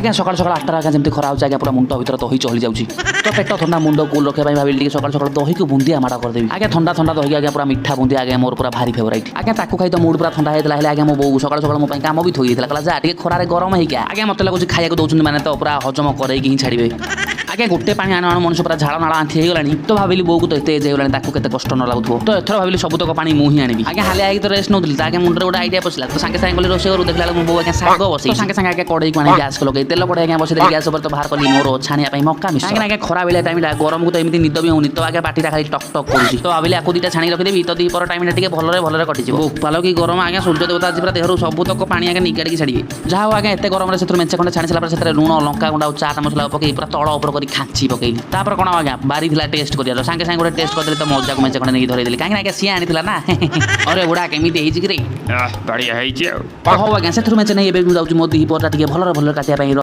आज्ञा सकाल सकाल 8टा आज्ञा जमी खरा हो पूरा मुंड भर दही चली जाऊँगी तो पेट ठंडा मुंड कूल रखा भाई सकाल सकाल दही को बुंदिया माड़ा करदेवी आज्ञा ठंडा ठंडा दही आज्ञा पूरा मिठा बुंदिया आज्ञा मोर पूरा भारी फेवरेट आज्ञा ताकू खाई तो मूड पूरा ठंडा होता है आज्ञा मो बो सकाल सकाल मो काम भी थोड़ी कहला जा खरारे गरम है क्या आज्ञा मत लगुच खाइक दौरान मैंने तो पूरा हजम करके ही छाड़े आज्ञा गोटे पानी आनु मनुष्य पूरा झाड़ नाला आंथी होगलानी तो भाविली बो को तो एत एज होगा केते कष्ट न लगुव तो एथर भाविली सबतक पानी मुही आनी आज्ञा हालिया तो रेस्ट नौली आज्ञा मुंडे गोटे आइडिया पसला तो सागे सागे रोषे करूँ देखला बो आज्ञा साग बस सागे सागे आज्ञा कड़े को गैस को लगे तेल कड़े आज्ञा बस गैस पर तो बाहर कली मोर छाणिया मक्का मिस आज्ञा खरा बेला टाइम गरम को तो एमती निद भी होनी तो आज्ञा पार्टी खाली टक टक करुँच तो भाविली आपको दुटा छाणी रखिदेवी तो दीपर टाइम टे भलरे भलरे कटिज पाल कि गरम आज्ञा सूर्य देवता आज पूरा देहर सबतक पानी आज्ञा निगाड़ी छाड़े जहाँ आज्ञा एत गरम से मेचे खंडे छाणी सारा से लुण लंका गुंडा चाट मसला पकई पूरा तल उपर कर खाँची पकईली तापर कौन आज्ञा बारी था टेस्ट कर सागे सागे गोटे टेस्ट करदे तो मजा को मेचे खंडे नहीं धरदेली कहीं आज्ञा सी आनी ना अरे बुढ़ा केमी बढ़िया हो आज्ञा से मेचे नहीं जाऊँ मो दी पटा भलरे भलरे काटिया